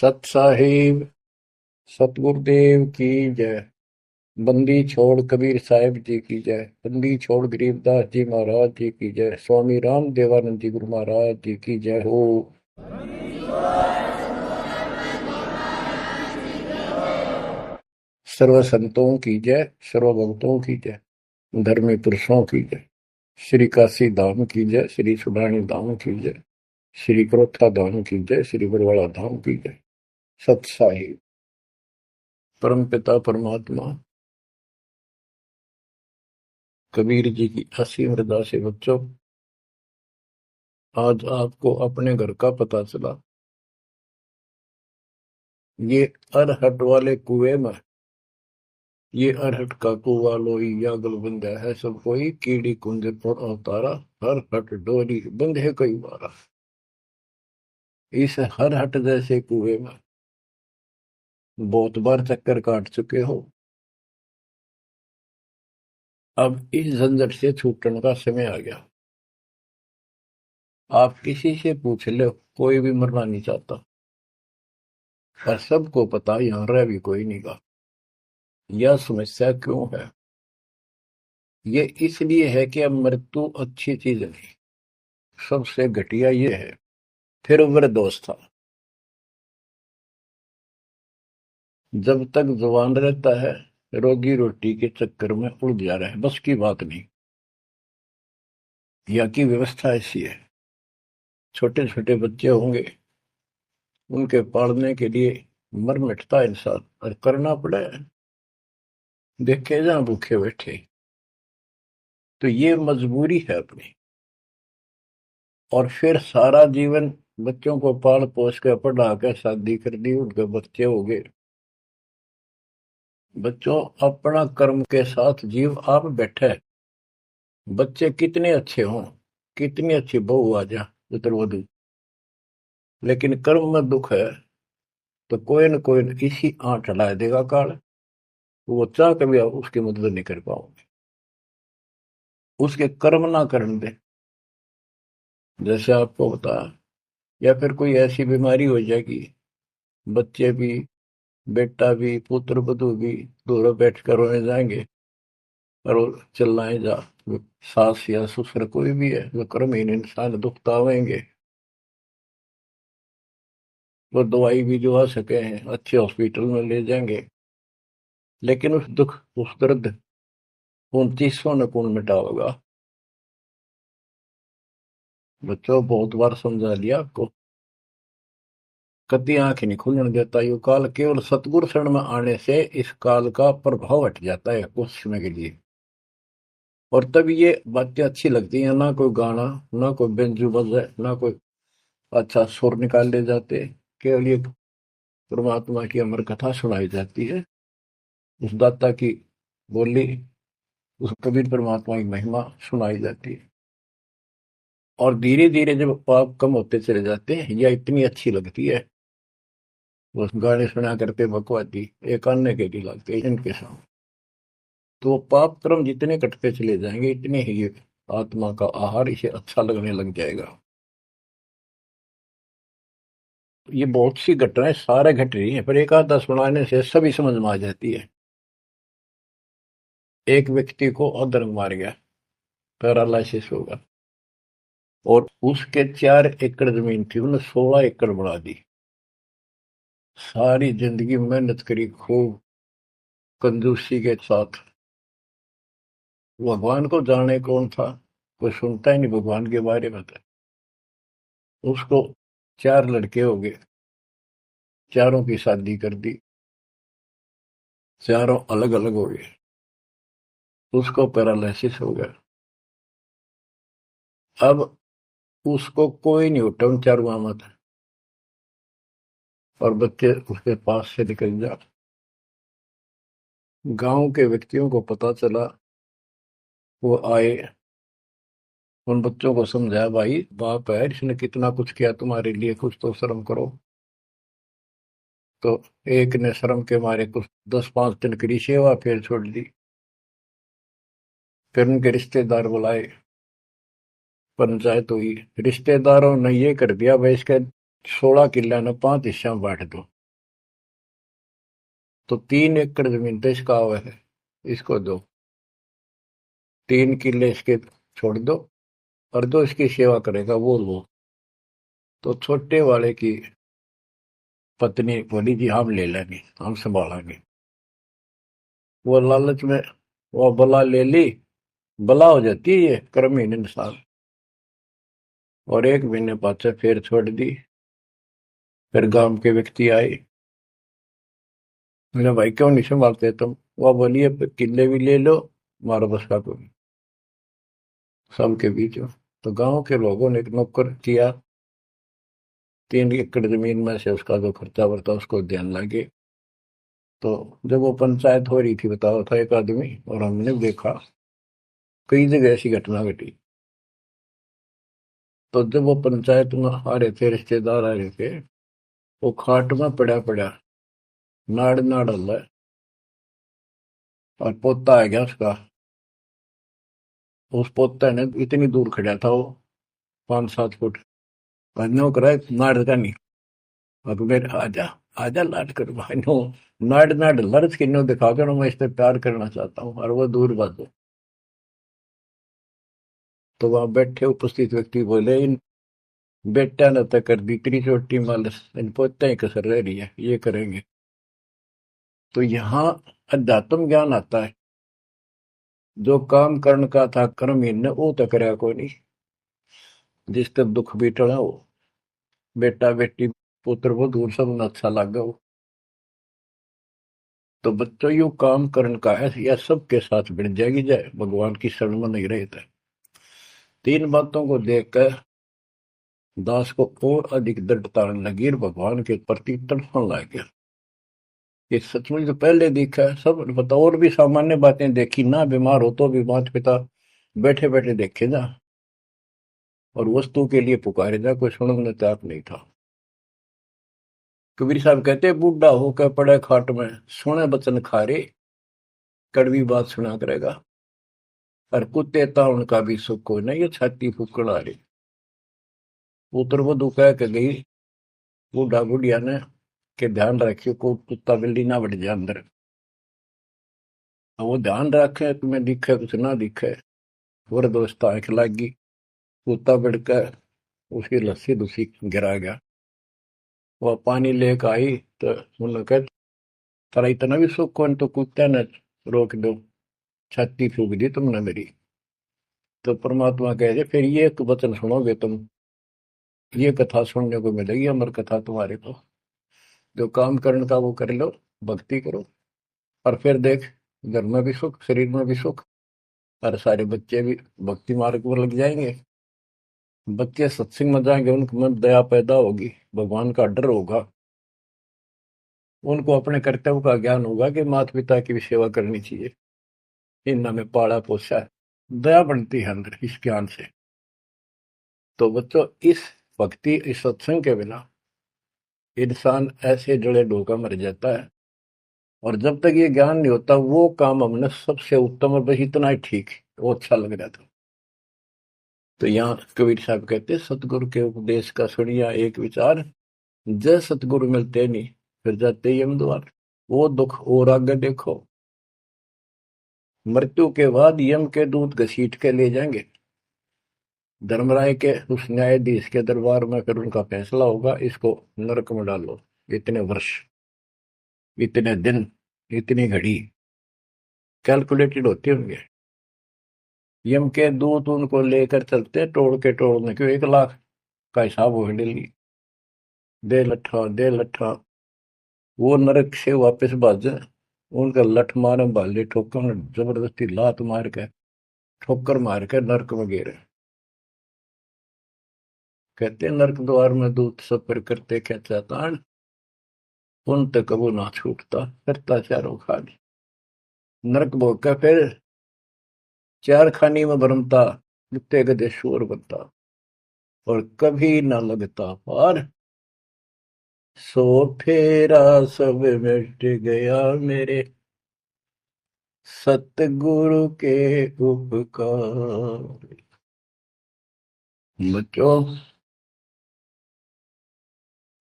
सत साहिब सतगुरुदेव की जय। बंदी छोड़ कबीर साहिब जी की जय। बंदी छोड़ गरीबदास जी महाराज जी की जय। स्वामी राम देवानंद जी गुरु महाराज जी की जय हो। सर्व संतों की जय, सर्व भक्तों की जय, धर्मी पुरुषों की जय। श्री काशी धाम की जय, श्री सुडानी धाम की जय, श्री क्रोथा धाम की जय, श्री बरवाड़ा धाम की जय। सत साहिब परम पिता परमात्मा कबीर जी की असीम हृदय से बच्चों, आज आपको अपने घर का पता चला। ये अरहट वाले कुएं में, ये अरहट का कुआ लोई या गलबंद है सब कोई, कीड़ी कुंज पर अवतारा, हर हट डोरी बंधे कई बारा। इस हर हट जैसे कुएं में बहुत बार चक्कर काट चुके हो। अब इस झंझट से छूटने का समय आ गया। आप किसी से पूछ लो, कोई भी मरना नहीं चाहता, पर सबको पता यहाँ रह भी कोई नहीं गा। यह समस्या क्यों है? ये इसलिए है कि अब मृत्यु अच्छी चीज नहीं, सबसे घटिया ये है। फिर उम्र दोस्त था, जब तक जवान रहता है रोजी रोटी के चक्कर में उलझ जा रहा है, बस की बात नहीं। यहाँ की व्यवस्था ऐसी है, छोटे छोटे बच्चे होंगे, उनके पालने के लिए मर मिटता इंसान, और करना पड़े, देखे जहां भूखे बैठे। तो ये मजबूरी है अपनी। और फिर सारा जीवन बच्चों को पाल पोस के पढ़ा के शादी कर दी, उनके बच्चे हो गए। बच्चों, अपना कर्म के साथ जीव आप बैठे, बच्चे कितने अच्छे हों, कितनी अच्छी बहू आ जा पुत्रवधू, लेकिन कर्म में दुख है तो कोई न कोई इसी आंट हला देगा काल। वो चाह कभी आप उसकी मदद नहीं कर पाओगे, उसके कर्म ना करने दे। जैसे आपको बताया, या फिर कोई ऐसी बीमारी हो जाएगी, बच्चे भी, बेटा भी, पुत्र वधू भी दोनों बैठ कर रोने जाएंगे, और वो चिल्लाए जा। वो सास या ससुर कोई भी है, वो कर्महीन इंसान दुखता होंगे। वो दवाई भी जो आ सके हैं अच्छे हॉस्पिटल में ले जाएंगे, लेकिन उस दुख उस दर्द 2900 न कौन मिटा होगा। बच्चों, बहुत बार समझा लिया आपको, कभी आंख नहीं खुलने देता यो काल। केवल सतगुरु शरण में आने से इस काल का प्रभाव हट जाता है कुछ समय के लिए। और तब ये बातें अच्छी लगती हैं, ना कोई गाना, ना कोई बेंजू बजे, ना कोई अच्छा सुर निकाल ले जाते। केवल ये परमात्मा की अमर कथा सुनाई जाती है, उस दाता की बोली, उस कबीर परमात्मा की महिमा सुनाई जाती है। और धीरे धीरे जब पाप कम होते चले जाते हैं, यह इतनी अच्छी लगती है। वो गाने सुना करते बकवादी एक अन्य के लिए लगते इनके सामने। तो वो पाप कर्म जितने कटते चले जाएंगे, इतने ही ये आत्मा का आहार इसे अच्छा लगने लग जाएगा। ये बहुत सी घटनाएं सारे घट रही हैं, पर एक आधा सुनाने से सभी समझ में आ जाती है। एक व्यक्ति को अधर्म मार गया, पैरालिसिस होगा, और उसके 4 एकड़ जमीन थी, उन्हें 16 एकड़ बढ़ा दी। सारी जिंदगी मेहनत करी खूब, कंजूसी के साथ। भगवान को जाने कौन था, कोई सुनता ही नहीं भगवान के बारे में। था उसको 4 लड़के हो गए, चारों की शादी कर दी, चारों अलग अलग हो गए। उसको पैरालिसिस हो गया। अब उसको कोई नहीं उठा उन चारों में था, और बच्चे उसके पास से निकल जा। गांव के व्यक्तियों को पता चला, वो आए, उन बच्चों को समझाया, भाई बाप है, इसने कितना कुछ किया तुम्हारे लिए, कुछ तो शर्म करो। तो एक ने शर्म के मारे कुछ 10-5 दिन की सेवा फिर छोड़ दी। फिर उनके रिश्तेदार बुलाए, पंचायत हुई। रिश्तेदारों ने ये कर दिया, भाई इसके 16 किला ने 5 हिस्सा में बांट दो। तो 3 एकड़ जमीन तो इसका हुआ है, इसको दो, 3 किले इसके छोड़ दो, और जो इसकी सेवा करेगा वो लो। तो छोटे वाले की पत्नी बोली जी हम ले लेंगे, हम संभालेंगे। वो लालच में वो बला ले ली। बला हो जाती है ये कर्महीन इंसान। और 1 महीने बाद से फिर छोड़ दी। फिर गांव के व्यक्ति आए, मेरा भाई क्यों नहीं संभालते तुम? वो बोलिए किले भी ले लो, मारो बस का कोई सबके बीच में। तो गांव के लोगों ने एक नौकर किया, 3 एकड़ जमीन में से उसका जो खर्चा वर्ता उसको देने लगे। तो जब वो पंचायत हो रही थी, बताओ था एक आदमी, और हमने देखा कई जगह ऐसी घटना घटी। तो जब वो पंचायत में आ रहे थे, रिश्तेदार आ रहे थे, वो खाट में पड़ा पड़ा नाड़ नाड़ हल्ला है, और पोता आ गया उसका। उस पोते ने इतनी दूर खड़ा था वो, 5-7 फुट, नो करा नाड़ का नहीं। अब मेरे आजा, आजा लाड कर भाई नो, नाड़ नाड़ लर्ज की नो दिखा कर मैं इस पे प्यार करना चाहता हूँ, और वो दूर बात। तो वहां बैठे उपस्थित व्यक्ति बोले, इन बेटा ने तय कर दी इतनी छोटी मालस, इन पोते ही कसर रह रही है, ये करेंगे। तो यहाँ अध्यात्म ज्ञान आता है। जो काम करण का था कर्महीन ने वो तो करया कोई नहीं। जिस तक दुख भी टला हो, बेटा बेटी पुत्र वो दूर सब न अच्छा लगा हो। तो बच्चों यू काम करण का है, यह सबके साथ बढ़ जाएगी जाए भगवान की शरण में नहीं रहे थे। 3 बातों को देखकर दास को और अधिक दृढ़ता आने लगी और भगवान के प्रति तड़पने लग गया। ये सचमुच तो पहले देखा है सब पता, और भी सामान्य बातें देखी ना, बीमार हो तो भी माता पिता बैठे बैठे देखे जा, और वस्तु के लिए पुकारे जा, कोई सुनने तैयार नहीं था। कबीर साहब कहते बूढ़ा होकर पड़े खाट में, सुने बचन खारे, कड़वी बात सुना करेगा। और कुत्ते था उनका भी सुख कोई नहीं, ये छाती फूकण आ रही। पुत्र वधु कह के गई बूढ़ा बुढ़िया ने के ध्यान रखियो को कुत्ता बिल्ली ना बढ़ जाए अंदर। अब वो ध्यान रखे तुम्हें दिखे कुछ ना दिखे। और दोस्त आंख लागी, कुत्ता बढ़कर उसकी लस्सी दूसी गिरा गया। वो पानी लेकर आई तो उन्होंने कहा तारा इतना भी सुख कौन, तो कुत्ते ने रोक दो, छाती फूक दी तुमने मेरी। तो परमात्मा कह दे फिर ये एक वचन सुनोगे तुम, ये कथा सुनने को मिलेगी अमर कथा तुम्हारे को। जो काम करने का वो कर लो, भक्ति करो, और फिर देख घर में भी सुख, शरीर में भी सुख, और सारे बच्चे भी भक्ति मार्ग पर लग जाएंगे। बच्चे सत्संग में जाएंगे, उनके मन दया पैदा होगी, भगवान का डर होगा, उनको अपने कर्तव्य का ज्ञान होगा कि माता पिता की भी सेवा करनी चाहिए, इन में पाला पोसा है। दया बनती है अंदर इस ज्ञान से। तो बच्चों इस भक्ति इस सत्संग के बिना इंसान ऐसे जड़े डोका मर जाता है। और जब तक ये ज्ञान नहीं होता वो काम हमने सबसे उत्तम, और बस इतना ही ठीक है, वो अच्छा लग रहा था। तो यहाँ कबीर साहब कहते सतगुरु के उपदेश का सुनिया एक विचार, जय सतगुरु मिलते नहीं फिर जाते यम द्वार। वो दुख और आगे देखो, मृत्यु के बाद यम के दूत घसीट के ले जाएंगे धर्मराय के उस न्यायाधीश के दरबार में, फिर उनका फैसला होगा इसको नरक में डालो, इतने वर्ष, इतने दिन, इतनी घड़ी कैलकुलेटेड होते होंगे। यम के दूत उनको लेकर चलते तोड़ के तोड़ने क्यों, 1 लाख का हिसाब हो डेली, दे लट्ठा दे लट्ठा। वो नरक से वापस भाजे, उनका लठ मारे भाले ठोकर, जबरदस्ती लात मार के ठोकर मार के नरक में गिरे। कहते नरक द्वार में दूत सफर करते क्या चातान, पुन तक कबू ना छूटता, करता चारों खाली। नरक भोग का फिर 4 खानी में भरमता, कुत्ते गधे शोर बनता, और कभी ना लगता पार, सो फेरा सब मिट गया मेरे सतगुरु के उपकार। बच्चों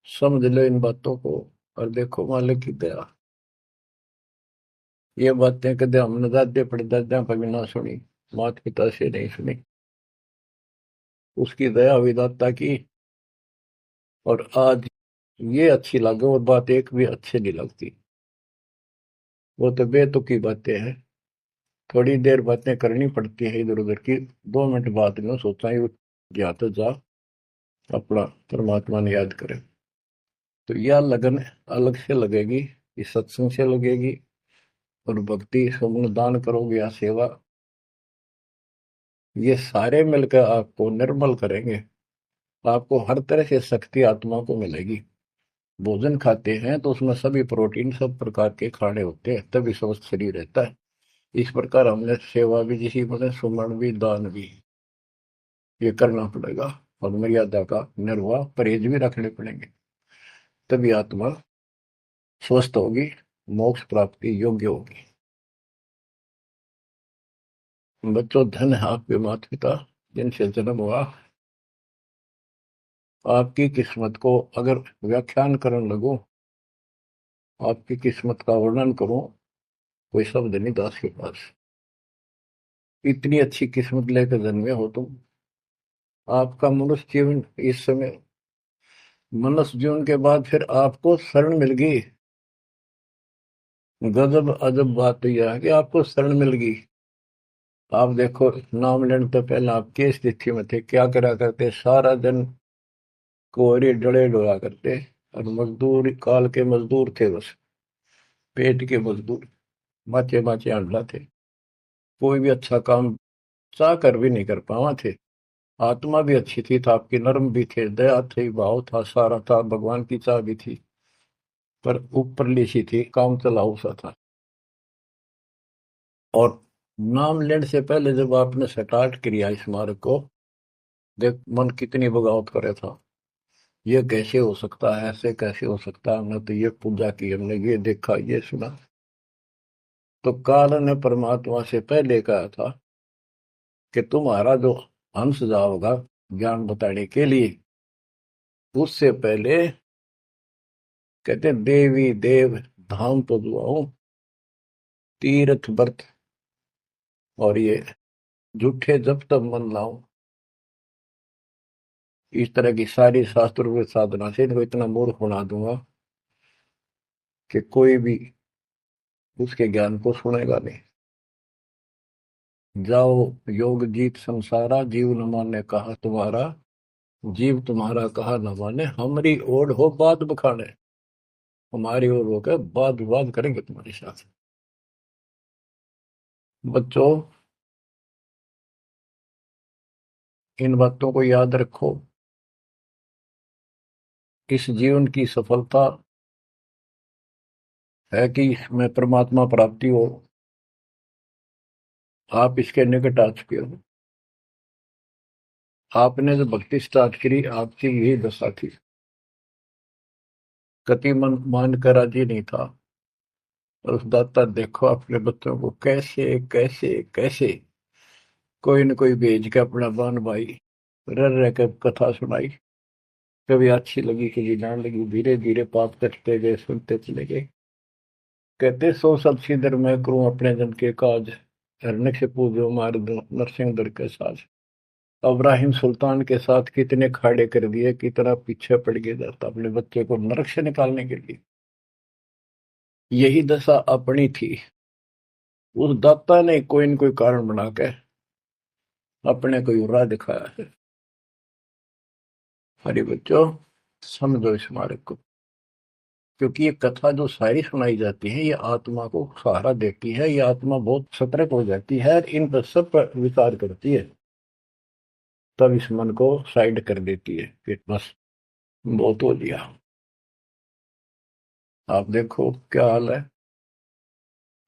समझ लो इन बातों को, और देखो मालिक की दया। ये बातें कदे हमने दादे परदादा कभी ना सुनी, माता पिता से नहीं सुनी। उसकी दया विदाता की, और आज ये अच्छी लगे और बात एक भी अच्छी नहीं लगती। वो तो बेतुकी बातें हैं। थोड़ी देर बातें करनी पड़ती है इधर उधर की, 2 मिनट बाद में सोचा ही या तो जा अपना परमात्मा ने याद करे। तो यह लगन अलग से लगेगी, इस सत्संग से लगेगी, और भक्ति सुमन दान करोगे या सेवा, ये सारे मिलकर आपको निर्मल करेंगे। आपको हर तरह से शक्ति आत्मा को मिलेगी। भोजन खाते हैं तो उसमें सभी प्रोटीन सब प्रकार के खाने होते हैं, तभी स्वस्थ शरीर रहता है। इस प्रकार हमने सेवा भी, जिसी बोले सुमन भी, दान भी, ये करना पड़ेगा। और मर्यादा का निर्वाह परहेज भी रखने पड़ेंगे, तभी आत्मा स्वस्थ होगी, मोक्ष प्राप्ति योग्य होगी। बच्चों, धन है आपके माता पिता जिनसे जन्म हुआ। आपकी किस्मत को अगर व्याख्यान करने लगो, आपकी किस्मत का वर्णन करो, कोई शब्द नहीं दास के पास। इतनी अच्छी किस्मत लेकर जन्मे हो तुम। आपका मनुष्य जीवन इस समय, मनुष्य जीवन के बाद फिर आपको शरण मिल गई। गजब अजब बात तो यह है कि आपको शरण मिल गई। आप देखो, नाम लेने तो पहले आप किस स्थिति में थे, क्या करा करते, सारा दिन कोहरे डले डोला करते, और मजदूर काल के मजदूर थे, बस पेट के मजदूर, माचे माचे अंडा थे। कोई भी अच्छा काम चाह कर भी नहीं कर पावा थे। आत्मा भी अच्छी थी, तो आपके नर्म भी थे, दया थी, भाव था, सारा था, भगवान की चाह भी थी, पर ऊपरली सी थी, काम चलाऊ सा था। और नाम लेने से पहले जब आपने स्टार्ट किया इस मार्ग को, देख मन कितनी बगावत करे था। ये कैसे हो सकता है, ऐसे कैसे हो सकता है, हमने तो ये पूजा की, हमने ये देखा, ये सुना। तो काल ने परमात्मा से पहले कहा था कि तुम्हारा जो हंस जाओगा ज्ञान बताने के लिए, उससे पहले कहते देवी देव धाम तो जुआओ, तीर्थ व्रत और ये झूठे जब तब मन लाओ। इस तरह की सारी शास्त्रों की साधना से इनको इतना मूर्ख बना दूंगा कि कोई भी उसके ज्ञान को सुनेगा नहीं। जाओ योग जीत संसारा, जीव न माने कहा तुम्हारा, जीव तुम्हारा कहा न माने, हमारी ओर हो बात बखाने। हमारी ओर होकर बात विवाद करेंगे तुम्हारे साथ। बच्चों, इन बातों को याद रखो। इस जीवन की सफलता है कि इसमें परमात्मा प्राप्ति हो। आप इसके निकट आ चुके हो। आपने जो भक्ति स्टार्ट करी, आपकी यही दशा थी। कति मन मान कर राजी नहीं था, और उस दाता देखो अपने बच्चों को कैसे कैसे कैसे कोई न कोई भेज के अपना बान भाई रह रह कर कथा सुनाई। कभी अच्छी लगी, कभी ना लगी, धीरे धीरे पाप करते गए, सुनते चले गए। कहते सो सब सिदर मैं करूं अपने जन के काज, हरने से पूजो मार दो नरसिंह दर के साज। इब्राहिम सुल्तान के साथ कितने खाड़े कर दिए, कितना पीछे पड़ गया जाता अपने बच्चे को नरक से निकालने के लिए। यही दशा अपनी थी। उस दाता ने कोई न कोई कारण बना के अपने को राह दिखाया है। हरी बच्चों, समझो इस मार्ग को, क्योंकि ये कथा जो सारी सुनाई जाती है, ये आत्मा को सहारा देती है। ये आत्मा बहुत सतर्क हो जाती है, इन पर सब पर विचार करती है, तब इस मन को साइड कर देती है कि बस बहुत हो लिया। आप देखो क्या हाल है,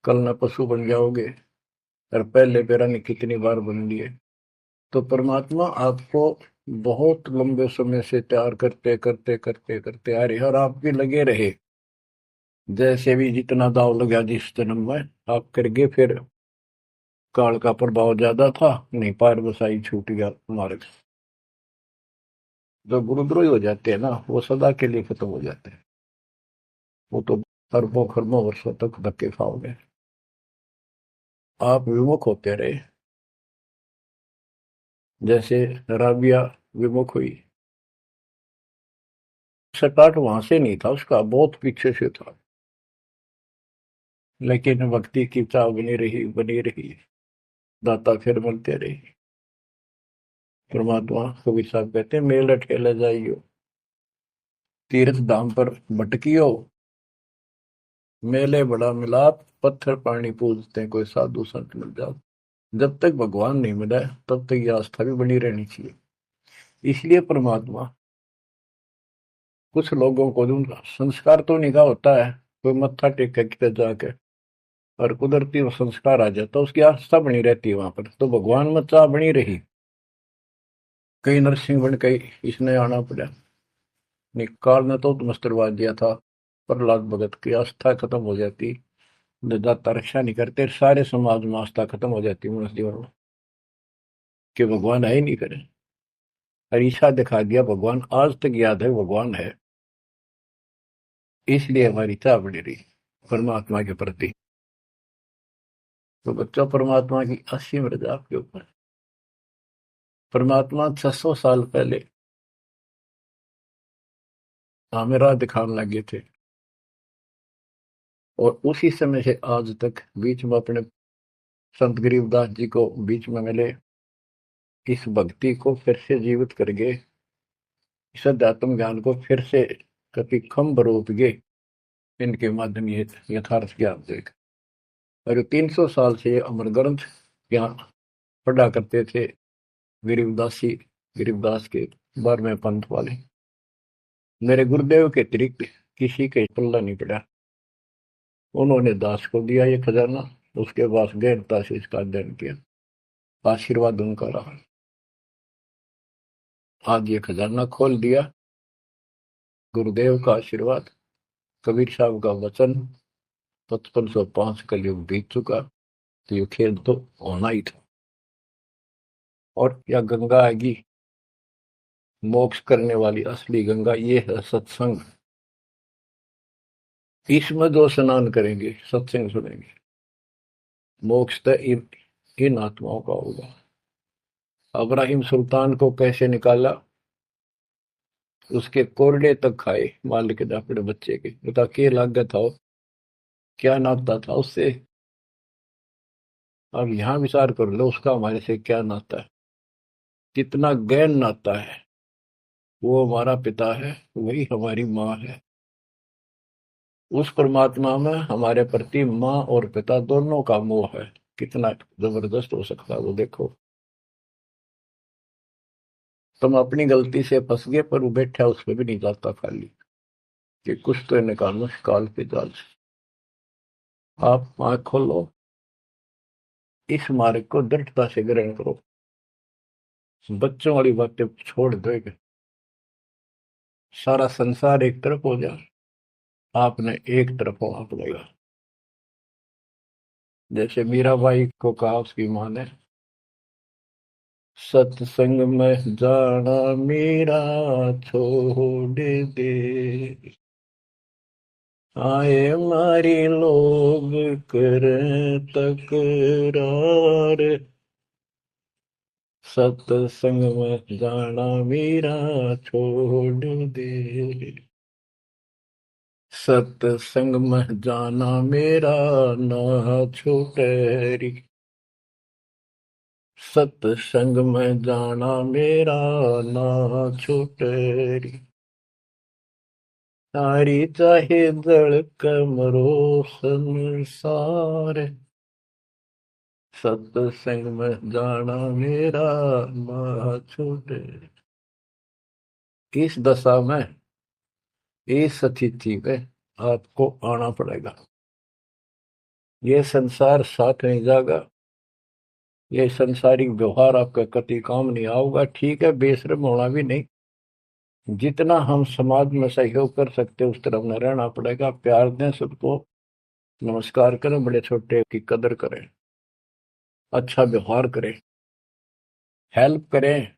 कल न पशु बन जाओगे, और पहले पैरानी कितनी बार बन लिए। तो परमात्मा आपको बहुत लंबे समय से तैयार करते करते करते करते आ रहे, और आप भी लगे रहे। जैसे भी जितना दाव लगा जिस जन्म में आप करके, फिर काल का प्रभाव ज्यादा था, नहीं पार बसाई छूट गया मार्ग। जो गुरुद्रोही हो जाते हैं ना, वो सदा के लिए खत्म हो जाते हैं। वो तो अरबों खरबों वर्षों तक धक्के खाओगे। आप विमुख होते रहे, जैसे राबिया विमुख हुई। स्टार्ट वहां से नहीं था उसका, बहुत पीछे से था, लेकिन भक्ति की चाह बनी रही। दाता फिर मिलते रहे। परमात्मा कबीर साहब कहते हैं, मेल अटकेले जाइयो, तीर्थ धाम पर भटकियो, मेले बड़ा मिलाप, पत्थर पानी पूजते कोई साधु संत मिल जाओ। जब तक भगवान नहीं मिला है, तब तक ये आस्था भी बनी रहनी चाहिए। इसलिए परमात्मा कुछ लोगों को जो संस्कार तो निकाह होता है, कोई मत्था टेक के जाके, और कुदरती वो संस्कार आ जाता, उसकी आस्था बनी रहती है वहां पर, तो भगवान में चाह बनी रही। कई नरसिंह बन कई इसने आना पड़ा, निकाल ने तो मस्टरवा दिया था। प्रहलाद भगत की आस्था खत्म हो जाती, दाता रक्षा नहीं करते, सारे समाज में आस्था खत्म हो जाती मनुष्य जीवन में, कि भगवान है ही नहीं करे। अरीसा दिखा दिया भगवान, आज तक याद है भगवान है। इसलिए हमारी चाह बनी रही परमात्मा के प्रति। तो बच्चों, परमात्मा की असीम रजा आपके ऊपर। परमात्मा 600 साल पहले हमें राह दिखाने लगे थे, और उसी समय से आज तक बीच में अपने संत गरीबदास जी को बीच में मिले, इस भक्ति को फिर से जीवित कर गए, इस अध्यात्म ज्ञान को फिर से कभी खम्भ रोप गए। इनके माध्यम ये यथार्थ ज्ञान देख, और 300 साल से अमर ग्रंथ यहाँ पढ़ा करते थे गरीबदासी, गरीबदास के 12वें पंथ वाले। मेरे गुरुदेव के अतिरिक्त किसी के पल्ला नहीं पड़ा। उन्होंने दास को दिया ये खजाना, उसके पास गहनता से इसका अध्ययन किया, आशीर्वाद उनका रहा। आज ये खजाना खोल दिया, गुरुदेव का आशीर्वाद, कबीर साहब का वचन, 5505 कलयुग बीत चुका, तो ये खेल तो होना ही था। और यह गंगा आएगी, मोक्ष करने वाली असली गंगा, ये है सत्संग। इसमें जो स्नान करेंगे, सत्संग सुनेंगे, मोक्ष तो इन आत्माओं का होगा। अब्राहिम सुल्तान को कैसे निकाला, उसके कोरडे तक खाए मालिक ने अपने बच्चे के, बता के लागत था, क्या नाता था उससे। अब यहां विचार कर लो, उसका हमारे से क्या नाता है, कितना गहन नाता है। वो हमारा पिता है, वही हमारी माँ है। उस परमात्मा में हमारे प्रति माँ और पिता दोनों का मोह है, कितना जबरदस्त हो सकता है वो देखो। तुम अपनी गलती से फंस गए, पर वो बैठा उस पर भी नहीं जाता खाली, कि कुछ तो निकालो काल के जाल से। आप आंख खोलो, इस मार्ग को दृढ़ता से ग्रहण करो, बच्चों वाली बातें छोड़ दो। सारा संसार एक तरफ हो जाए, आपने एक तरफ होना पड़ेगा। जैसे मीराबाई को कहा उसकी माँ ने, सत्संग में जाना मीरा छोड़ दे, आए मारी लोग कर तकरार, सत्संग में जाना मीरा छोड़ दे, सत्संग में जाना मेरा ना छूटे री, सत्संग में जाना मेरा ना छूटे री, तारी चाहे जल कमरो संसार, सत्संग में जाना मेरा ना छूटे। इस दशा में, इस स्थिति में आपको आना पड़ेगा। ये संसार साथ नहीं जाएगा, ये संसारिक व्यवहार आपका कति काम नहीं आऊगा। ठीक है, बेशर्म होना भी नहीं, जितना हम समाज में सहयोग कर सकते उस तरफ में रहना पड़ेगा। प्यार दें सबको, नमस्कार करें, बड़े छोटे की कदर करें, अच्छा व्यवहार करें, हेल्प करें।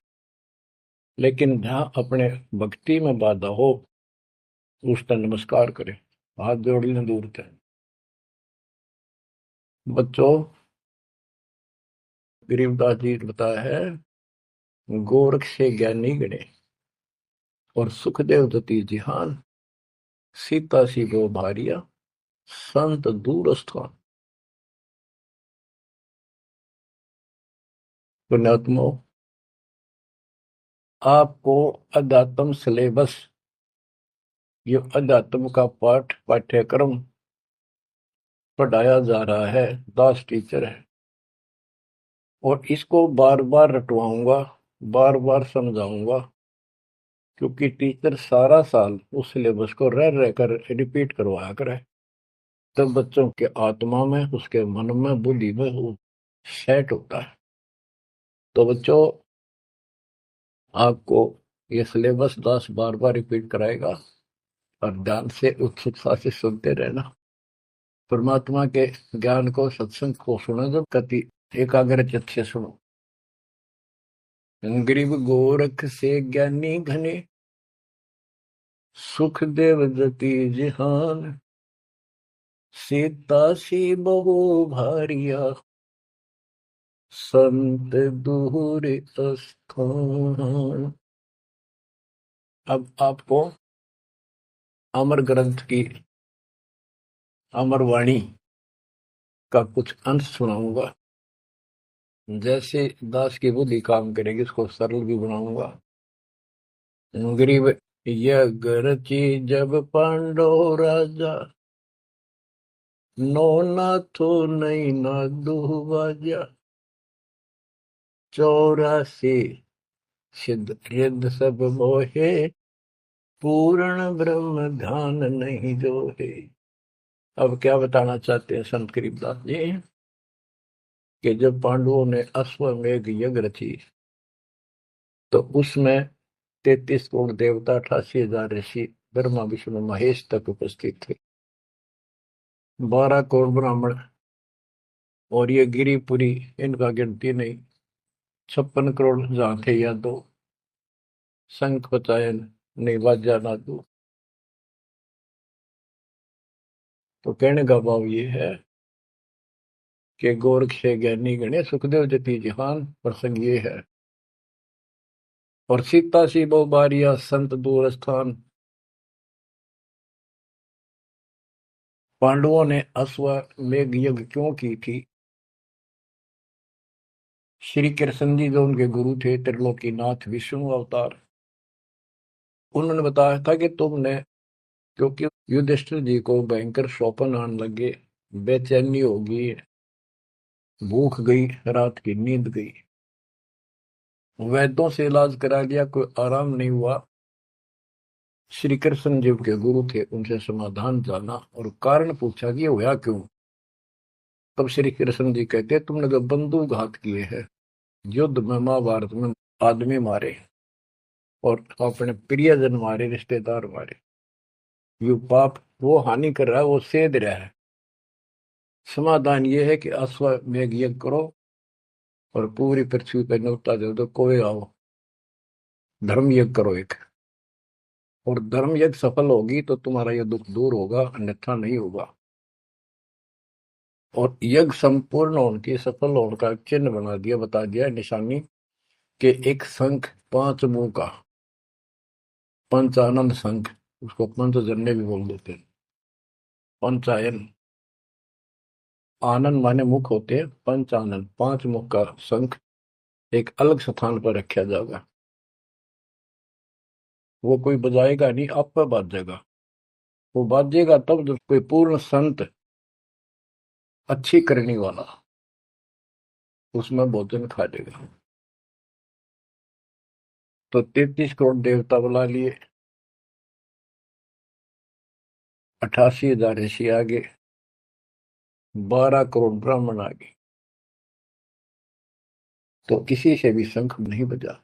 लेकिन जहां अपने भक्ति में बाधा हो, उस पर नमस्कार करें, हाथ जोड़ लें दूर से। बच्चों, गरीबदास जी बताया है, गोरख से ज्ञानी गणे और सुखदेव दती जिहान, सीता सी गो भारिया संत दूर स्थान। पुण्यात्मो, आपको अध्यात्म सिलेबस, ये अध्यात्म का पाठ्यक्रम पढ़ाया जा रहा है। दास टीचर है और इसको बार बार रटवाऊंगा, बार बार समझाऊंगा, क्योंकि टीचर सारा साल उस सिलेबस को रह रह कर रिपीट करवाया करे, तब बच्चों के आत्मा में, उसके मन में, बुद्धि में वो सेट होता है। तो बच्चों, आपको ये सिलेबस 10 बार बार रिपीट कराएगा और ध्यान से उत्सुकता से सुनते रहना। परमात्मा के ज्ञान को, सत्संग को सुनो जब कति एकाग्र चित्त से सुनो। गरीब गोरख से ज्ञानी घने, सुख देव दती जिहान, सीता सी बहु भारिया संत दूर स्थान। अब आपको अमर ग्रंथ की अमर वाणी का कुछ अंश सुनाऊंगा। जैसे दास की बुद्धि काम करेगी, इसको सरल भी बनाऊंगा। गरीब यज्ञ जब पांडव राजा, नो नाथो नहीं ना दुहबाजा, 84 सिद्ध रिद्ध सब मोहे, पूर्ण ब्रह्म ध्यान नहीं जो है। अब क्या बताना चाहते हैं संत गरीबदास जी, कि जब पांडवों ने अश्वमेध यज्ञ रची, तो उसमें 33 करोड़ देवता, 88,000 ऋषि, ब्रह्मा विष्णु महेश तक उपस्थित थे, 12 करोड़ ब्राह्मण, और ये गिरिपुरी, इनका गिनती नहीं, 56 करोड़ जहां थे या दो, शंख पचायन नहीं, बाजा ना दो। तो कहने का भाव ये है कि गोरख से ज्ञानी गणे, सुखदेव जति जिहान, प्रसंग ये है। और सीता सी बहु बारिया संत दूर स्थान। पांडवों ने अश्वमेध यज्ञ क्यों की थी? श्री कृष्ण जी जो उनके गुरु थे, त्रिलोकीनाथ विष्णु अवतार, उन्होंने बताया था कि तुमने, क्योंकि युधिष्ठिर जी को भयंकर स्वप्न आने लगे, बेचैनी होगी, भूख गई, रात की नींद गई, वैद्यों से इलाज करा लिया, कोई आराम नहीं हुआ। श्री कृष्ण जी के गुरु थे, उनसे समाधान जाना और कारण पूछा कि ये हुआ क्यों। तब श्री कृष्ण जी कहते, तुमने जो बंदूक घात किए हैं, युद्ध में, महाभारत में आदमी मारे और अपने प्रियजन मारे, रिश्तेदार मारे, ये पाप वो हानि कर रहा है, वो सेध रहा है। समाधान ये है कि अश्वमेध यज्ञ करो और पूरी पृथ्वी पर न्योता दे दो, कोई आओ, धर्म यज्ञ करो एक, और धर्म यज्ञ सफल होगी तो तुम्हारा ये दुख दूर होगा, अन्यथा नहीं होगा। और यज्ञ संपूर्ण होने की, सफल होने का चिन्ह बना दिया, बता दिया निशानी, कि एक शंख 5 मुंह का, पंचानंद शंख, उसको पंचजन्य भी बोल देते हैं। पंचायन, आनंद माने मुख होते हैं, पंचानंद 5 मुख का शंख एक अलग स्थान पर रखा जाएगा। वो कोई बजाएगा नहीं, आप पर बाजेगा। वो बाजेगा तब जब कोई पूर्ण संत, अच्छी करने वाला उसमें भोजन खा लेगा। तो 33 करोड़ देवता बुला लिए, 88,000 ऋषि आगे, 12 करोड़ ब्राह्मण आगे, तो किसी से भी शंख नहीं बजा।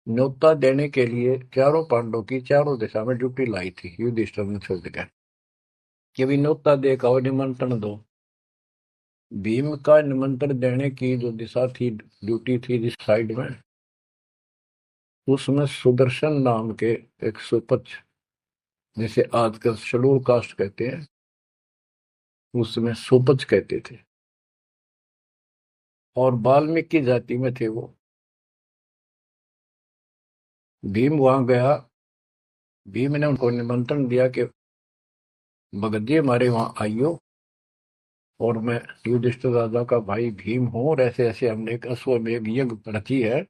न्योता देने के लिए चारों पांडवों की चारों दिशा में ड्यूटी लाई थी युधिष्ठिर ने छोड़ दिया कि अभी न्योता दे का निमंत्रण दो। भीम का निमंत्रण देने की जो दिशा थी, ड्यूटी थी जिस साइड में, उसमें सुदर्शन नाम के एक सुपच, जिसे आजकल शेड्यूल कास्ट कहते हैं, उसमें सुपच कहते थे। और वाल्मीकि जाति में थे वो। भीम वहां गया। भीम ने उनको निमंत्रण दिया कि भगत जी हमारे वहां आइयो, और मैं युधिष्ठिर राजा का भाई भीम हूं, और ऐसे ऐसे हमने एक अश्वमेध यज्ञ रची है,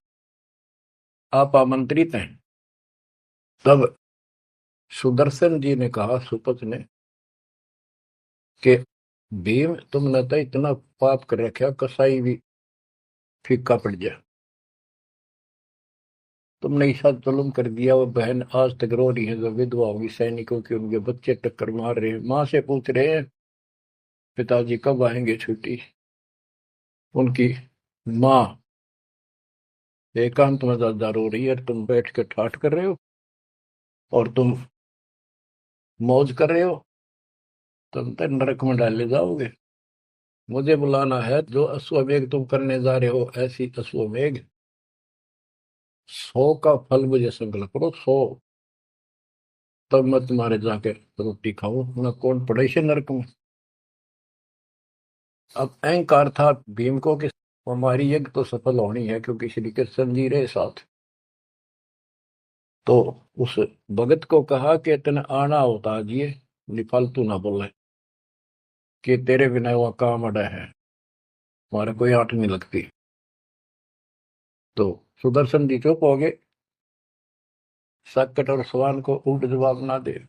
आप आमंत्रित हैं। तब सुदर्शन जी ने कहा, सुपथ ने, कि भीम तुमने तो इतना पाप कर रखा, कसाई भी फीका पड़ जाए। तुमने ऐसा जुल्म कर दिया, वो बहन आज तक रो रही है जो विधवा होगी सैनिकों की, उनके बच्चे टक्कर मार रहे हैं, माँ से पूछ रहे हैं पिताजी कब आएंगे छुट्टी। उनकी माँ एकांत में ज्यादा रो रही है, तुम बैठ के ठाठ कर रहे हो और तुम मौज कर रहे हो, तुम तो नरक में डाले जाओगे। मुझे बुलाना है, जो अश्वमेघ तुम करने जा रहे हो, ऐसी अश्वमेघ 100 का फल मुझे संकल्प करो, 100, तब मैं तुम्हारे जाके रोटी खाऊं, मैं कौन पड़े से नरक में। अब अहंकार था भीम को कि हमारी यज्ञ तो सफल होनी है, क्योंकि श्री कृष्ण जी रहे साथ। तो उस भगत को कहा कि तेने आना होता जी, निफालतू ना बोले, कि तेरे बिना वह काम अड़ा है, हमारे कोई आंट नहीं लगती। तो सुदर्शन जी चुप हो गए, साकट और सवान को उल्ट जवाब ना दे।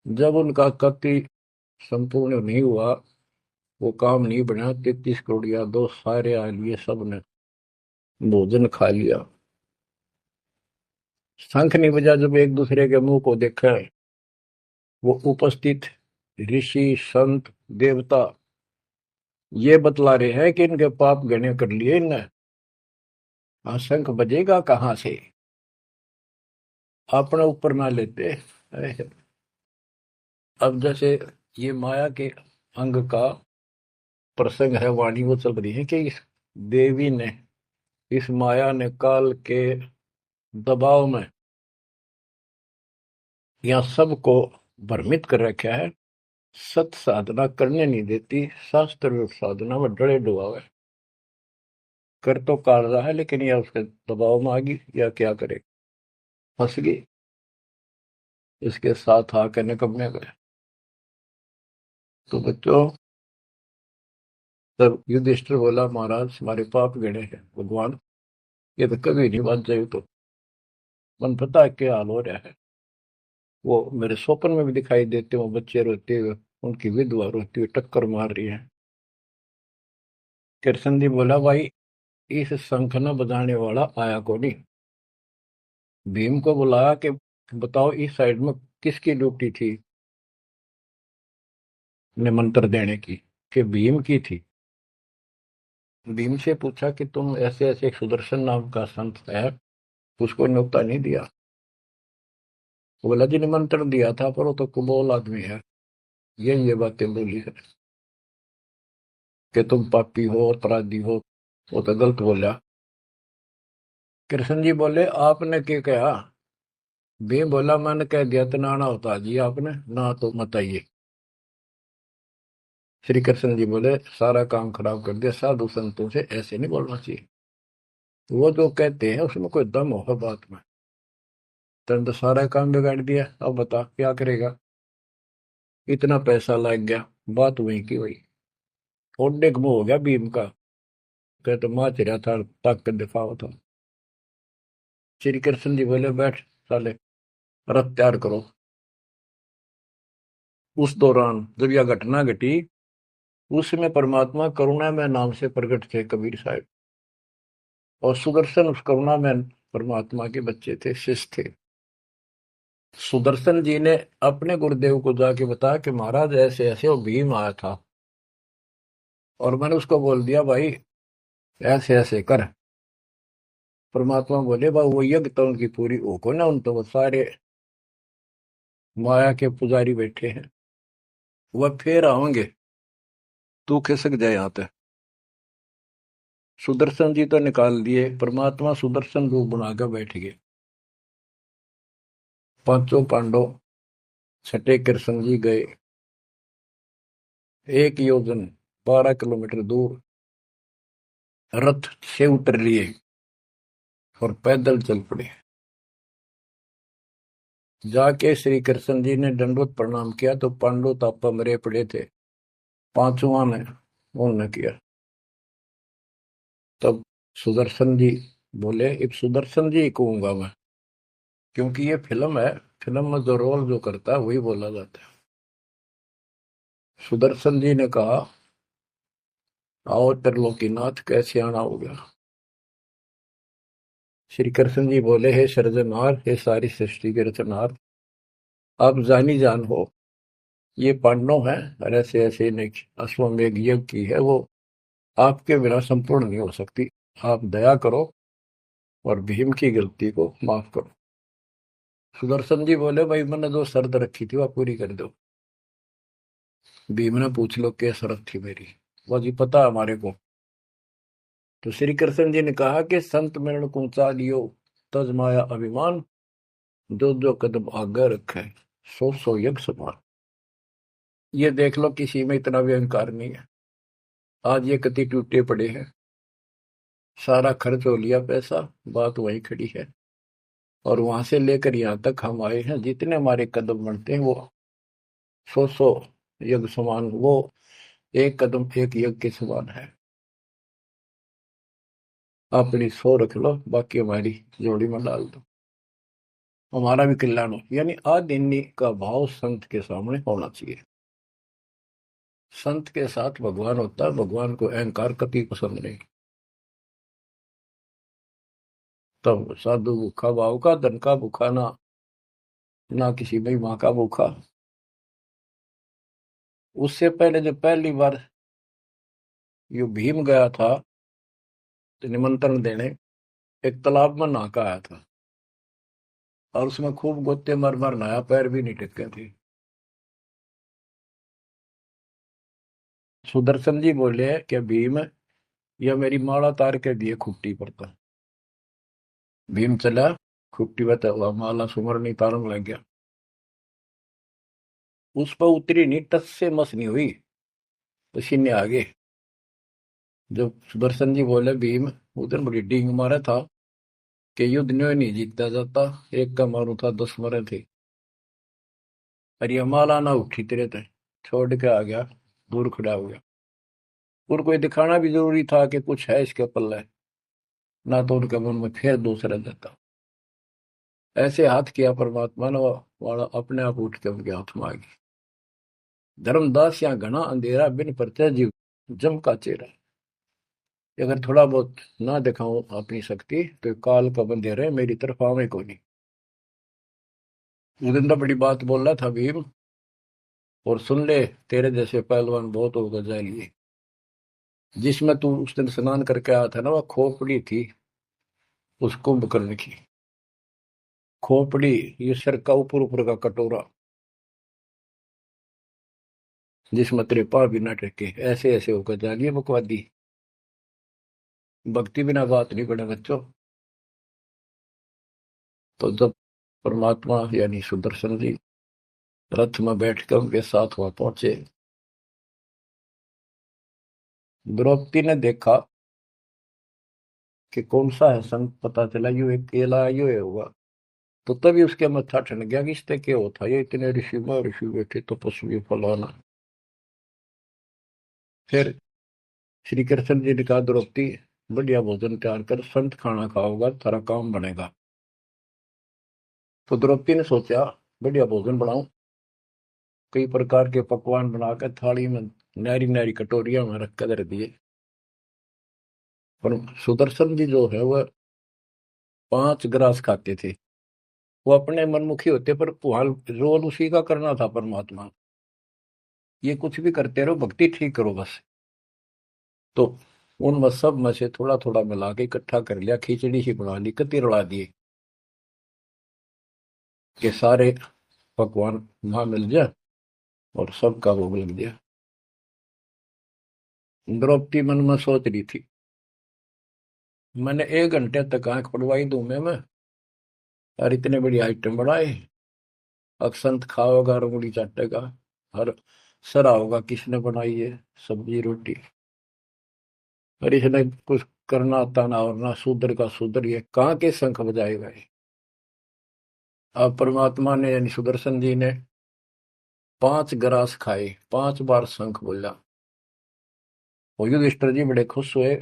जब उनका कति संपूर्ण नहीं हुआ, वो काम नहीं बना, 33 करोड़ यादव सारे आ लिए, सब ने भोजन खा लिया। शंख नहीं बजा, जब एक दूसरे के मुंह को देखा, वो उपस्थित ऋषि संत देवता ये बतला रहे हैं कि इनके पाप गणे कर लिए इनने। हाँ, शंख बजेगा कहाँ से, अपने ऊपर ना लेते। अरे, अब जैसे ये माया के अंग का प्रसंग है, वाणी वो चल रही है कि इस देवी ने, इस माया ने काल के दबाव में यहाँ सबको भ्रमित कर रखा है, सत साधना करने नहीं देती, शास्त्र साधना में डरे डुबावे। कर तो काल रहा है, लेकिन यह उसके दबाव में आ गई, या क्या करे, फंस गई, इसके साथ आके निकलने गए। तो बच्चों, तब युधिष्ठिर बोला, महाराज हमारे पाप गिने हैं भगवान, ये तो कभी नहीं बच जाए। तो मन पता है क्या हाल हो रहा है, वो मेरे स्वप्न में भी दिखाई देते हो, बच्चे रोते हुए, उनकी विधवा रोती हुई टक्कर मार रही है। कृष्ण जी बोला, भाई इस शंख न बजाने वाला आया को नहीं। भीम को बुलाया कि बताओ इस साइड में किसकी ड्यूटी थी निमंत्रण देने की, कि भीम की थी। भीम से पूछा कि तुम ऐसे ऐसे एक सुदर्शन नाम का संत है, उसको न्योता नहीं दिया। वो बोला, जी निमंत्रण दिया था, पर वो तो कुबोल आदमी है, ये बातें बोली है कि तुम पापी हो, अपराधी हो, वो तो गलत बोला। कृष्ण जी बोले, आपने क्या कहा। भीम बोला, मैंने कह दिया तो नाना होता जी, आपने ना तो मत आइए। श्री कृष्ण जी बोले, सारा काम खराब कर दिया, साधु संतों से ऐसे नहीं बोलना चाहिए, वो जो कहते हैं उसमें कोई दम होगा बात में। तुम तो सारा काम बिगाड़ दिया, अब बता क्या करेगा। इतना पैसा लग गया, बात वही की वही, थोड़े मुंह हो गया भीम का, कहते माँ चिरा था, तक के दिफा था। श्री कृष्ण जी बोले, बैठ साले, रथ तैयार करो। उस दौरान जब यह घटना घटी, उसमें परमात्मा करुणा में नाम से प्रकट थे कबीर साहब, और सुदर्शन उस करुणा में परमात्मा के बच्चे थे, शिष्य थे। सुदर्शन जी ने अपने गुरुदेव को जाके बताया कि महाराज ऐसे ऐसे वो भीम आया था, और मैंने उसको बोल दिया भाई ऐसे ऐसे कर। परमात्मा बोले, भाई वो यज्ञ तो उनकी पूरी हो को ना, उन तो वो सारे माया के पुजारी बैठे हैं, वह फिर आओगे, तू खिसक जाए यहाँ पे। सुदर्शन जी तो निकाल दिए, परमात्मा सुदर्शन रूप बनाकर बैठ गए। पांचों पांडव छठे कृष्ण जी गए, 1 योजन 12 किलोमीटर दूर रथ से उतर लिए और पैदल चल पड़े। जाके श्री कृष्ण जी ने दंडवत प्रणाम किया तो पांडु तापा मरे पड़े थे, पांचवा ने उन्होंने किया। तब सुदर्शन जी बोले, अब सुदर्शन जी कहूंगा मैं, क्योंकि ये फिल्म है, फिल्म में जो रोल जो करता है वही बोला जाता है। सुदर्शन जी ने कहा, आओ त्रिलोकीनाथ, कैसे आना हो गया। श्री कृष्ण जी बोले, हे सृजनहार, हे सारी सृष्टि के रचनहार, आप जानी जान हो, ये पांडव है और ऐसे ऐसे ने अश्वमेध यज्ञ की है, वो आपके बिना संपूर्ण नहीं हो सकती। आप दया करो और भीम की गलती को माफ करो। सुदर्शन जी बोले, भाई मैंने जो शर्त रखी थी वह पूरी कर दो। भीम ने पूछ लो क्या शर्त थी मेरी, वो जी पता है हमारे को। तो श्री कृष्ण जी ने कहा कि संत मरण को ऊंचा लियो, तज माया अभिमान, जो जो कदम आगे रखे, सो सो यज्ञ समान। ये देख लो, किसी में इतना भी अहंकार नहीं है। आज ये कति टूटे पड़े हैं, सारा खर्च हो लिया पैसा, बात वहीं खड़ी है। और वहां से लेकर यहाँ तक हम आए हैं, जितने हमारे कदम बढ़ते हैं वो सौ सौ यज्ञ समान, वो एक कदम एक यज्ञ के समान है। अपनी सौ रख लो, बाकी हमारी जोड़ी में डाल दो, हमारा भी कल्याण हो। यानी आदिन्य का भाव संत के सामने होना चाहिए। संत के साथ भगवान होता है, भगवान को अहंकार कभी पसंद नहीं। तब साधु भूखा भाव का, धन का भूखा ना, ना किसी में माँ का भूखा। उससे पहले जब पहली बार यो भीम गया था तो निमंत्रण देने, एक तालाब में नहा का आया था और उसमें खूब गोते मर मर नहाया, पैर भी नहीं टिके थे। सुदर्शन जी बोले कि भीम, यह मेरी माला तार के दिए खुट्टी पर था। भीम चला, खुट्टी पर हुआ माला सुमरनी तारन लग गया। उस पर उतरी नहीं, टस से मस नहीं हुई, पसीने आ गए। जब सुदर्शन जी बोले, भीम उधर बड़ी डींग मारा था कि युद्ध नहीं जीता जाता, एक का मारू था 10 मरे थे। अरे ये माला ना उठी तेरे थे, छोड़ के आ गया, दूर खड़ा हो गया। और कोई दिखाना भी जरूरी था कि कुछ है इसके पल्ले, ना तो उनके मन में फिर दूसरा देता। ऐसे हाथ किया परमात्मा ने, वाला अपने आप उठ के उनके हाथ में आ गई। धर्मदास या घना अंधेरा, बिन परचय जीव जम का चेहरा। अगर थोड़ा बहुत ना दिखाऊं अपनी शक्ति तो काल का बंधे रहे, मेरी तरफ आवे को नहीं। उस दिन तो बड़ी बात बोल रहा था भीम, और सुन ले, तेरे जैसे पहलवान बहुत होगा जाएंगे। जिसमें तू उस दिन स्नान करके आया था ना, वह खोपड़ी थी उस कुंभकर्ण की। खोपड़ी, ये सिर का ऊपर ऊपर का कटोरा, जिसमें तेरे पाँव भी न टेके, ऐसे ऐसे होकर जानिए बकवादी। भक्ति बिना बात नहीं बने बच्चों। तो जब परमात्मा यानी सुदर्शन जी रथ में बैठकर उनके साथ वहां पहुंचे, द्रौपदी ने देखा कि कौन सा है संत, पता चला यू एक केला यू है होगा। तो तभी उसके मत्था ठन गया कि इससे क्या होता, ये इतने ऋषि में ऋषि बैठे तपस्वी फलाना। फिर श्री कृष्ण जी ने कहा, द्रौपदी बढ़िया भोजन तैयार कर, संत खाना खाओगा थारा काम बनेगा। तो द्रौपदी ने सोचा, बढ़िया भोजन बनाऊं, कई प्रकार के पकवान बनाकर थाली में नारी नारी कटोरिया में रख कर दिए। पर सुदर्शन जी जो है वह 5 ग्रास खाते थे। वो अपने मनमुखी होते, पर रोल उसी का करना था परमात्मा। ये कुछ भी करते रहो, भक्ति ठीक करो बस। तो उन सब में से थोड़ा थोड़ा मिला के इकट्ठा कर लिया, खिचड़ी ही बना ली, कति रला दिए कि सारे पकवान वहां मिल जाए और सबका भोग लग गया। द्रौपदी मन में सोच रही थी, मैंने 1 घंटे तक आंख पड़वाई दूं मैं, और इतने बड़ी आइटम बढ़ाए। अक्षंत खाओगा, उंगली चाटेगा, हर सरा होगा किसने बनाई है सब्जी रोटी। और इसने कुछ करना आता ना और ना शूद्र का शूद्र, ये कहाँ के शंख बजाए गए। अब परमात्मा ने यानी सुदर्शन जी ने 5 ग्रास खाए, 5 बार शंख बोला। वो युधिष्ठिर जी बड़े खुश हुए,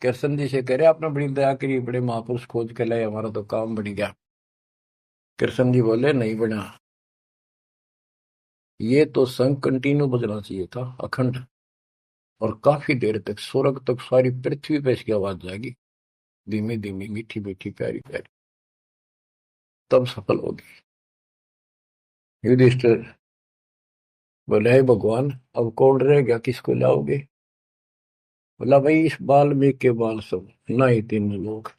कृष्ण जी से कह रहे आपने बड़ी दया करी, बड़े महापुरुष खोज के लाए, हमारा तो काम बढ़ गया। कृष्ण जी बोले नहीं बना, ये तो शंख कंटिन्यू बजना चाहिए था, अखंड, और काफी देर तक स्वर्ग तक सारी पृथ्वी पे इसकी आवाज जाएगी, धीमी धीमी मीठी मीठी प्यारी प्यारी, तब सफल होगी। युधिष्ठिर बोले हे भगवान, अब कौन रह गया, किसको लाओगे। बोला भाई इस वाल्मीकि के बाल सब ना ही 3 लोग,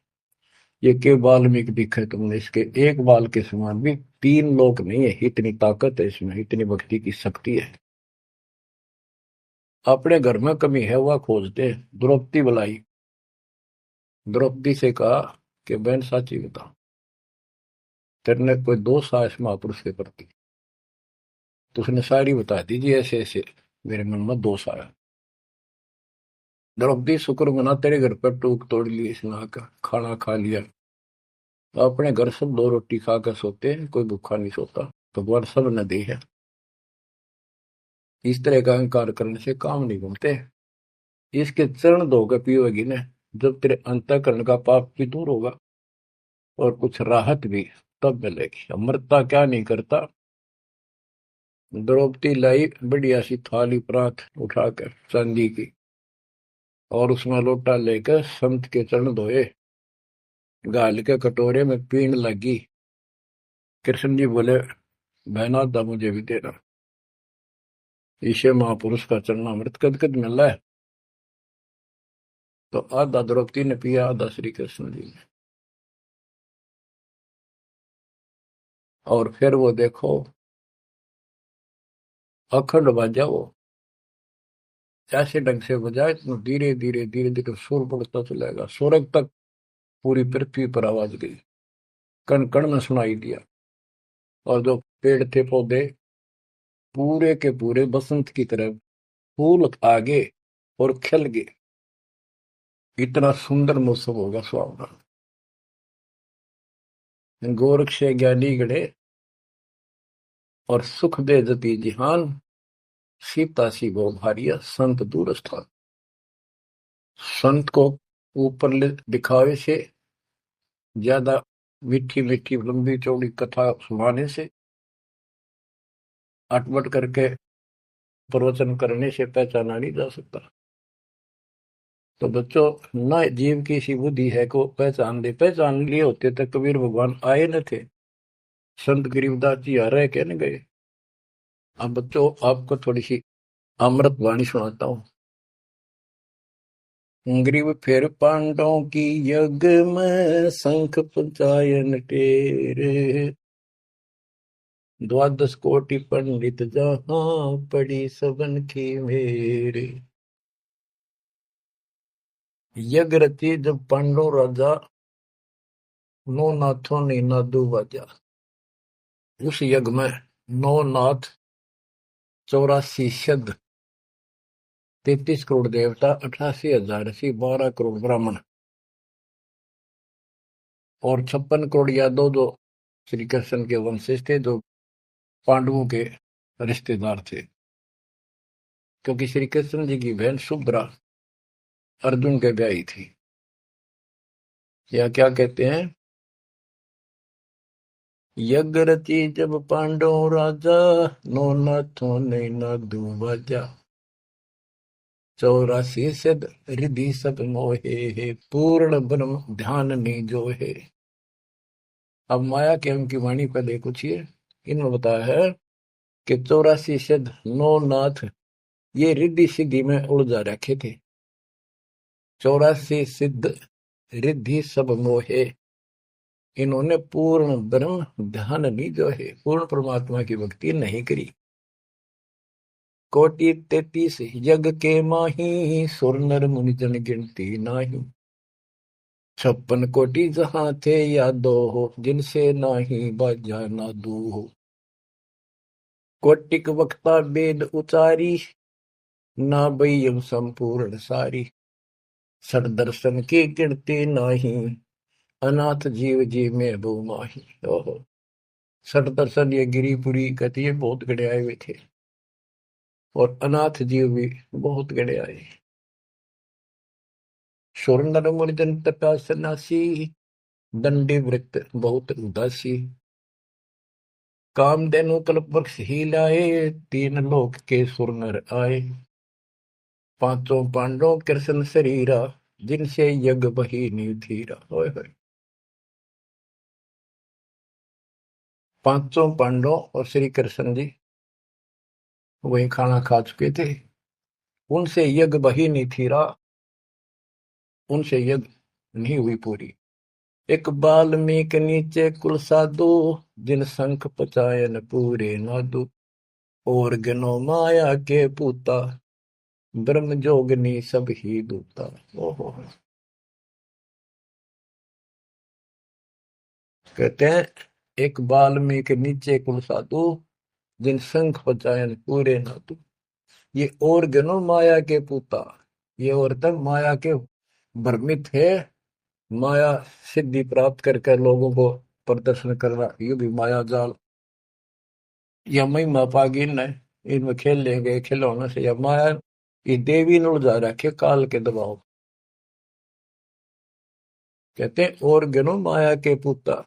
ये के वाल्मीकि दिखे तुमने, इसके एक बाल के समान भी 3 लोग नहीं है, इतनी ताकत है इसमें, इतनी भक्ति की शक्ति है। अपने घर में कमी है वह खोजते। द्रौपदी बुलाई, द्रौपदी से कहा कि बहन साची बता, तेरे कोई दोष आया इस महापुरुष के प्रति, तो उसने सारी बता दीजिए, ऐसे ऐसे मेरे मन में दोष आया। द्रौपदी शुक्र मना तेरे घर पर टूक तोड़ ली, स्नाह का खाना खा लिया, तो अपने घर सब 2 रोटी खाकर सोते हैं, कोई भूखा नहीं सोता, भगवान सब न दे है। इस तरह का अहंकार करने से काम नहीं बनते। इसके चरण धोकर पियोगी न, जब तेरे अंतःकरण का पाप भी दूर होगा और कुछ राहत भी तब मिलेगी। अमृता क्या नहीं करता। द्रौपदी लाई बढ़िया सी थाली परात उठाकर चांदी की, और उसमें लोटा लेकर संत के चरण धोए, गाल के कटोरे में पीण लगी। कृष्ण जी बोले बहना दा मुझे भी देना, ईशे महापुरुष का चरणामृत कद कद मिल रहा है। तो आधा द्रौपदी ने पिया, आधा श्री कृष्ण जी ने। और फिर वो देखो अखंड बाजा, वो ऐसे ढंग से बजाए तो धीरे धीरे धीरे धीरे सुर बढ़ता चलेगा, स्वर्ग तक पूरी पृथ्वी पर आवाज गई, कण कण में सुनाई दिया। और जो पेड़ थे पौधे पूरे के पूरे बसंत की तरह फूल आ गए और खिल गए, इतना सुंदर मौसम होगा सुहावना। गोरख से ज्ञानी गणे और सुख दे जति जिहान, सीता सी गो भारिया संत दूर स्थान। संत को ऊपर दिखावे से ज्यादा मीठी मीठी लंबी चौड़ी कथा सुनाने से, अटपट करके प्रवचन करने से पहचाना नहीं जा सकता। तो बच्चों, न जीव की सी बुद्धि है को पहचान दे, पहचान लिए होते तो कबीर भगवान आए न थे, संत गरीबदास जी आ रहे कहने गए। अब बच्चों आपको थोड़ी सी अमृत वाणी सुनाता हूँ। ग्रीव फिर पांडवों की यज्ञ में शंख पंचायन टेरे, 12 कोटि पंडित जहां पड़ी सबन की मेरे। यज्ञ रची जब पांडव राजा, नौ नाथों ने नादू बाजा। उस यज्ञ में 9 नाथ, 84 सिद्ध, 33 करोड़ देवता, 88,000 ऋषि, 12 करोड़ ब्राह्मण और 56 करोड़ यादव, जो श्री कृष्ण के वंशज थे, जो पांडवों के रिश्तेदार थे। क्योंकि श्री कृष्ण जी की बहन सुभद्रा अर्जुन के ब्याही थी। या क्या कहते हैं, यज्ञ रची जब पांडव राजा, नौ नाथों ने नादू बाजा। 84 सिद्ध रिधि सब मोहे, पूर्ण ब्रह्म ध्यान निजो है। अब माया के उनकी वाणी पर देखो छिए, इन्होंने बताया है कि 84 सिद्ध 9 नाथ ये रिद्धि सिद्धि में उलझा रखे थे। 84 सिद्ध रिद्धि सब मोहे, इन्होंने पूर्ण ब्रह्म ध्यान नहीं जो है, पूर्ण परमात्मा की भक्ति नहीं करी। कोटि 33 यज्ञ के माही, सुर नर मुनि जन गिनती नाही। 56 कोटि जहां थे यादो हो, जिनसे नाही बाजा नादू हो। कोटिक वक्ता वेद उचारी, ना बयम संपूर्ण सारी। सर दर्शन की गिनती नाही, अनाथ जीव जी में बो माही। ओहो, सर दर्शन ये गिरिपुरी कहती है बहुत गड़े आए हुए थे, और अनाथ जीव भी बहुत गड़े आए। सुर नर मुनिजन तपस्या नासी, दंडी वृत्त बहुत उदासी। कामधेनु कल्प वृक्ष ही लाए, तीन लोक के सुर नर आए। पांचों पांडव कृष्ण शरीरा, जिनसे यज्ञ बही निधीरा। होय होय, पांचों पांडव और श्री कृष्ण जी वही खाना खा चुके थे, उनसे यज्ञ बही नहीं थीरा, उनसे यज्ञ नहीं हुई पूरी। एक बाल्मीक नीचे कुल साधु, जिन शंख पचायन पूरे नादु। और गनो माया के पूता, ब्रह्म जोगनी सब ही दूता। ओहो, कहते हैं एक बाल्मीक नीचे कुल साधु, जिन शंख पचायन पूरे नादु। ये और गनो माया के पूता, ये औरतें माया के भ्रमित है, माया सिद्धि प्राप्त करके लोगों को प्रदर्शन करना, ये भी माया जाल। या महिमा पागिन है, इनमें खेल लेंगे खिलौने से, या माया ये देवी ने उलझा रखे काल के दबाव। कहते हैं और गनो माया के पूता,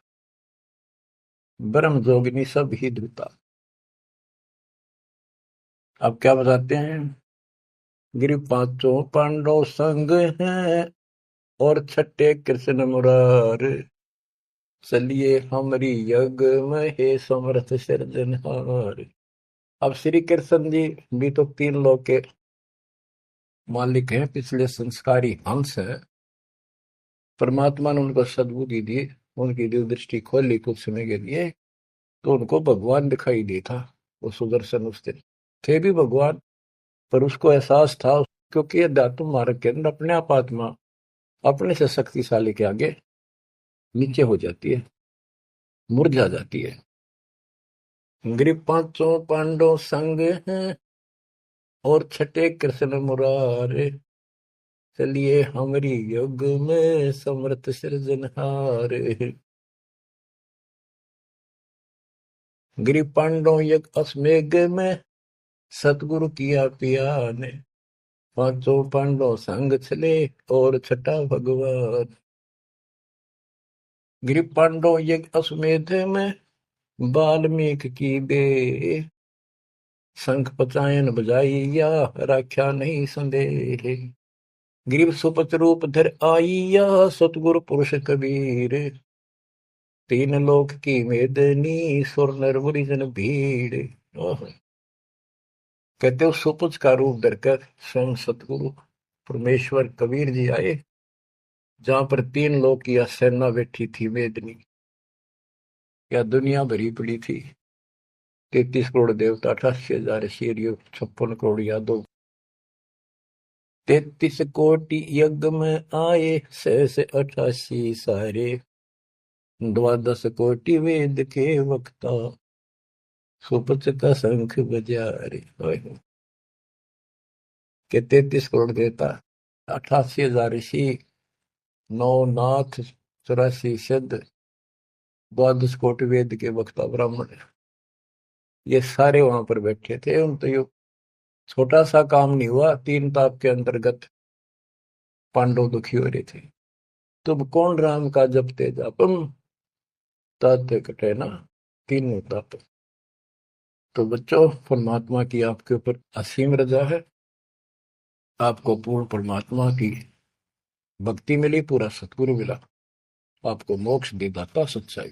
ब्रह्म जोगिनी सब ही धूता। अब क्या बताते हैं, गिरि पांचों पांडव संग हैं, और छठे कृष्ण मुरार। चलिए हमारी यज्ञ में हे समर्थ सिरजनहार। अब श्री कृष्ण जी भी तो तीन लोक के मालिक हैं, पिछले संस्कारी हंस है। परमात्मा ने उनको सद्बुद्धि दी, उनकी दिव्य दृष्टि खोली कुछ समय के लिए, तो उनको भगवान दिखाई देता। वो सुदर्शन उस दिन थे भी भगवान, पर उसको एहसास था, क्योंकि अध्यात्म मार्ग के अंदर अपने आप आत्मा अपने से शक्तिशाली के आगे नीचे हो जाती है, मुरझा जाती है। गिरि पांचों पांडव संग हैं, और छठे कृष्ण मुरारे। चलिए हमारी युग में समर्थ सृजनहार। गिरि पांडव यज्ञ अश्वमेघ में, सतगुरु किया पिया ने। पांचों पांडव संग चले, और छठा भगवान। गिरि पांडव यज्ञ अश्वमेध में, वाल्मीकि की बे। शंख पचायन बजाइया, राख्या नहीं संदेह। गिरिव सुपच रूप धर आइया, सतगुरु पुरुष कबीर। तीन लोक की मेदनी, सुर नर मुनिजन भीड़। ओह, कहते हो सुपुच का रूप धरकर स्वयं सतगुरु परमेश्वर कबीर जी आए, जहां पर तीन लोक की सेना बैठी थी मेदनी, या दुनिया भरी पड़ी थी। 33 करोड़ देवता, 88,000 शेरियो, 56 करोड़ यादव। 33 कोटि यज्ञ में आए, 688 सारे। 12 कोटि वेद के वक्ता, सुपच का शंख बजा रे। के 33 करोड़ देवता, 88,000 ऋषि, 9 नाथ, 84 सिद्ध, 12 कोटि वेद के वक्ता ब्राह्मण, ये सारे वहां पर बैठे थे। उन तो ये छोटा सा काम नहीं हुआ, 3 ताप के अंतर्गत पांडव दुखी हो रहे थे। तुम कौन राम का जपते जापम, तात कटे ना तीनों ताप। तो बच्चों, परमात्मा की आपके ऊपर असीम रजा है, आपको पूर्ण परमात्मा की भक्ति मिली, पूरा सतगुरु मिला, आपको मोक्ष दी दाता सच्चाई।